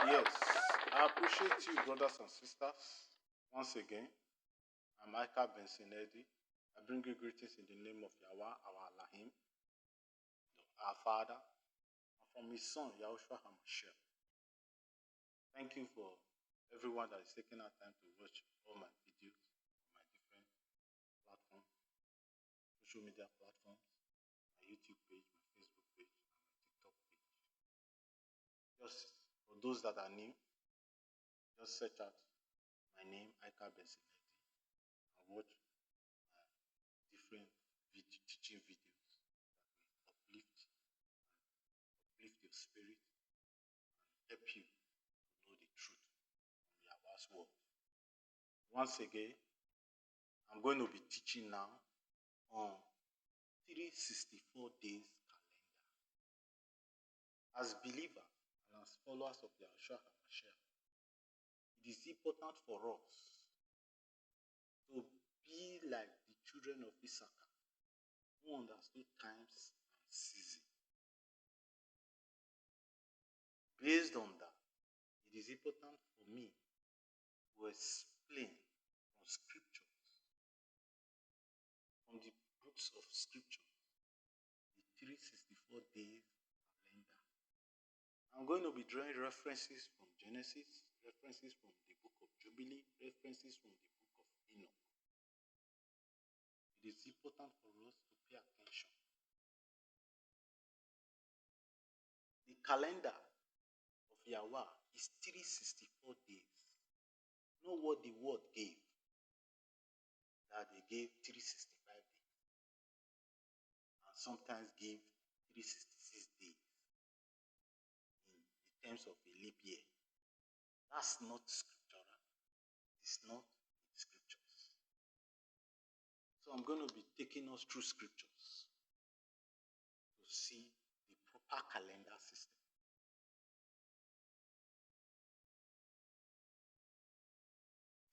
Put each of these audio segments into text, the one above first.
Yes, I appreciate you, brothers and sisters. Once again, I'm Micah Bensinedi. I bring you greetings in the name of Yahweh, our Elohim, our Father, and from His Son, Yahushua HaMashiach. Thank you for everyone that is taking our time to watch all my videos on my different platforms, social media platforms, my YouTube page, my Facebook page, and my TikTok page. Just for those that are new, just search out my name, Ika Bensinedi, and watch my different teaching videos that will uplift your spirit and help you to know the truth from Yahweh's word. Once again, I'm going to be teaching now on 364 days calendar. As believers and as followers of Yahushua HaMashiach, it is important for us to be like the children of Issachar, who understood times and seasons. Based on that, it is important for me to explain from scriptures, from the books of scripture, the 364 days calendar. I'm going to be drawing references from Genesis, references from the book of Jubilee, references from the book of Enoch. It is important for us to pay attention. The calendar of Yahweh is 364 days. Know what the word gave? That they gave 365 days. And sometimes gave 366 days in the terms of a leap year. That's not scriptural. It's not in scriptures. So I'm going to be taking us through scriptures to see the proper calendar system.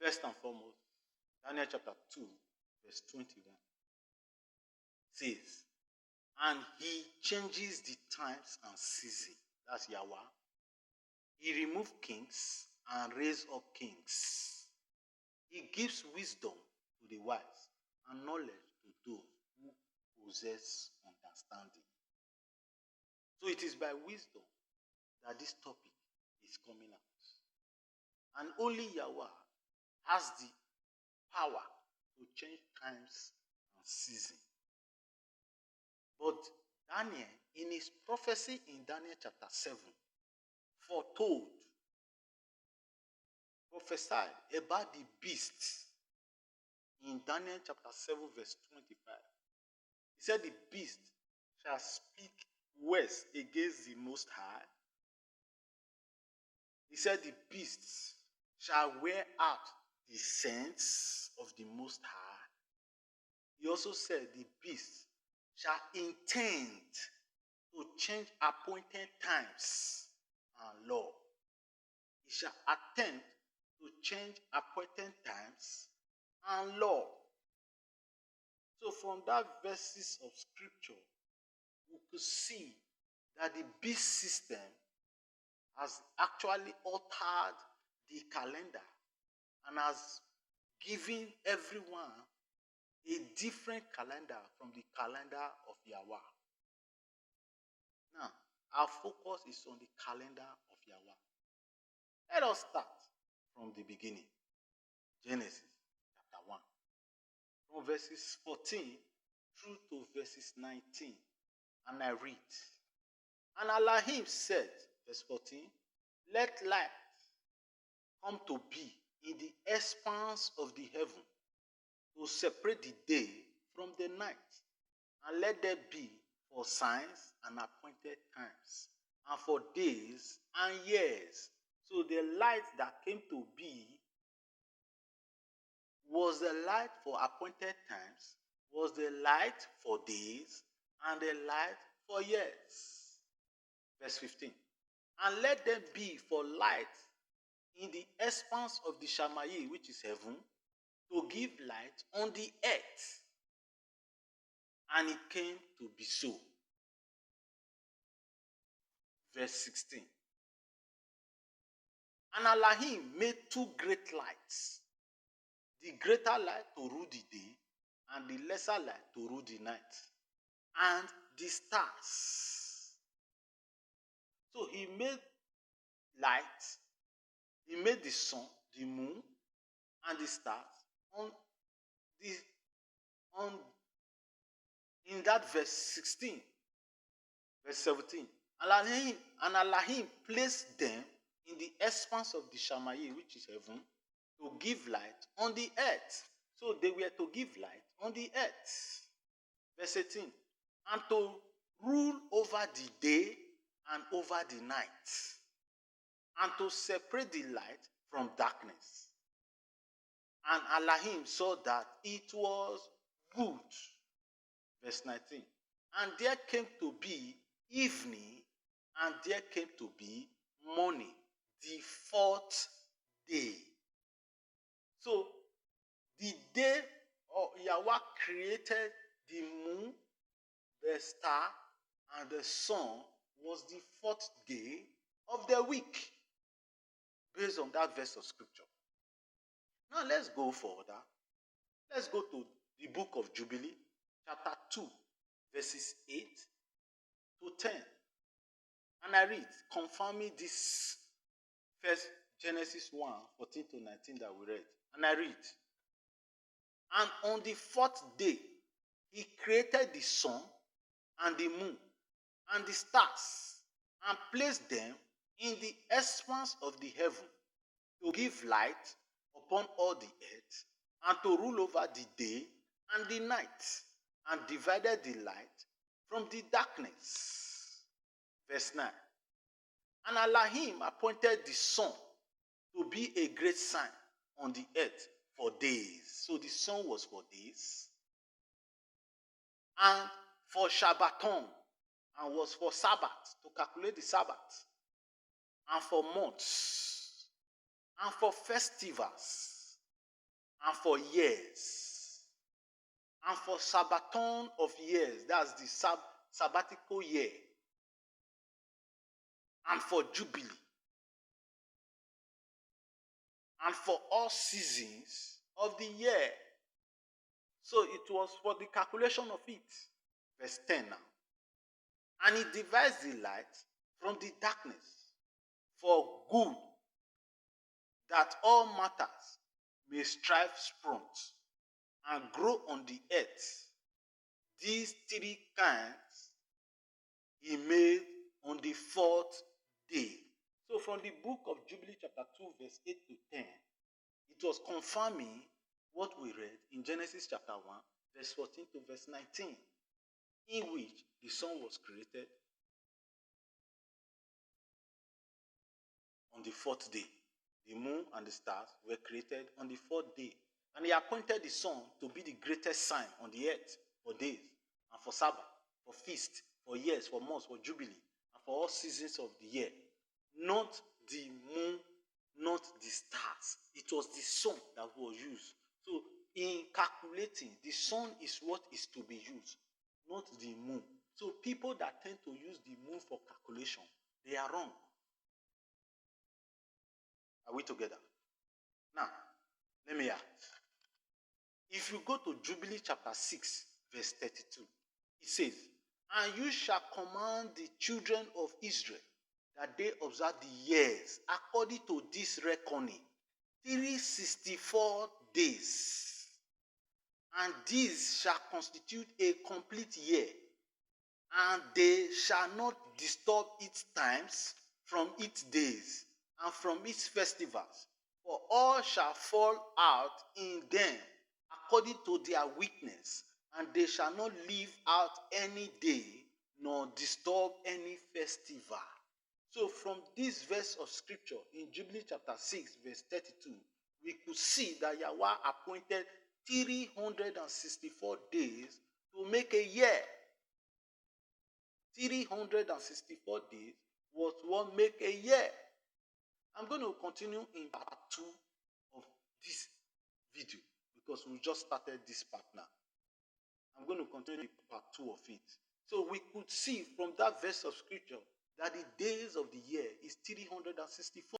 First and foremost, Daniel chapter 2, verse 21 says, and he changes the times and seasons. That's Yahweh. He removes kings and raises up kings. He gives wisdom to the wise and knowledge to those who possess understanding. So it is by wisdom that this topic is coming out. And only Yahweh has the power to change times and seasons. But Daniel, in his prophecy in Daniel chapter 7, prophesied about the beast in Daniel chapter 7, verse 25. He said, the beast shall speak words against the Most High. He said, the beast shall wear out the saints of the Most High. He also said, the beast shall intend to change appointed times and law. He shall attempt to change appointed times and law. So from that verses of scripture, we could see that the beast system has actually altered the calendar and has given everyone a different calendar from the calendar of Yahweh. Now, our focus is on the calendar of Yahweh. Let us start from the beginning. Genesis chapter 1. From verses 14 through to verses 19. And I read. And Elohim said, verse 14, let light come to be in the expanse of the heaven, to separate the day from the night, and let there be for signs and appointed times, and for days and years. So the light that came to be was the light for appointed times, was the light for days, and the light for years. Verse 15. And let them be for light in the expanse of the Shamayim, which is heaven, to give light on the earth. And it came to be so. Verse 16. And Elohim made two great lights. The greater light to rule the day, and the lesser light to rule the night. And the stars. So he made light, he made the sun, the moon, and the stars in that verse 16, verse 17. And Elohim placed them in the expanse of the Shamayim, which is heaven, to give light on the earth. So they were to give light on the earth. Verse 18. And to rule over the day and over the night. And to separate the light from darkness. And Elohim saw that it was good. Verse 19. And there came to be evening, and there came to be morning, the fourth day. So, the day Yahweh created the moon, the star, and the sun was the fourth day of the week, based on that verse of scripture. Now let's go further. Let's go to the book of Jubilee, chapter 2, verses 8 to 10. And I read, confirming this first Genesis 1, 14 to 19 that we read. And I read, and on the fourth day, he created the sun and the moon and the stars, and placed them in the expanse of the heaven to give light upon all the earth, and to rule over the day and the night, and divided the light from the darkness. Verse 9. And Elohim appointed the sun to be a great sign on the earth for days. So the sun was for days. And for Shabbaton, and was for Sabbath, to calculate the Sabbath. And for months, and for festivals, and for years, and for Sabbaton of years, that's the sabbatical year, and for Jubilee, and for all seasons of the year. So it was for the calculation of it. Verse 10 now. And he divides the light from the darkness, for good, that all matters may strive spront and grow on the earth. These three kinds he made on the fourth day. So from the book of Jubilee chapter 2 verse 8 to 10, it was confirming what we read in Genesis chapter 1 verse 14 to verse 19, in which the sun was created on the fourth day. The moon and the stars were created on the fourth day. And he appointed the sun to be the greatest sign on the earth for days, and for Sabbath, for feast, for years, for months, for Jubilee, and for all seasons of the year. Not the moon, not the stars. It was the sun that was used. So in calculating, the sun is what is to be used, not the moon. So people that tend to use the moon for calculation, they are wrong. Are we together? Now, let me ask. If you go to Jubilee chapter 6, verse 32, it says, and you shall command the children of Israel that they observe the years according to this reckoning, 364 days. And these shall constitute a complete year, and they shall not disturb its times from its days and from its festivals, for all shall fall out in them according to their weakness, and they shall not leave out any day nor disturb any festival. So from this verse of scripture in Jubilee chapter 6 verse 32, we could see that Yahweh appointed 364 days to make a year. 364 days was what make a year. I'm going to continue in part 2 of this video because we just started this part now. I'm going to continue in part 2 of it. So we could see from that verse of scripture that the days of the year is 364.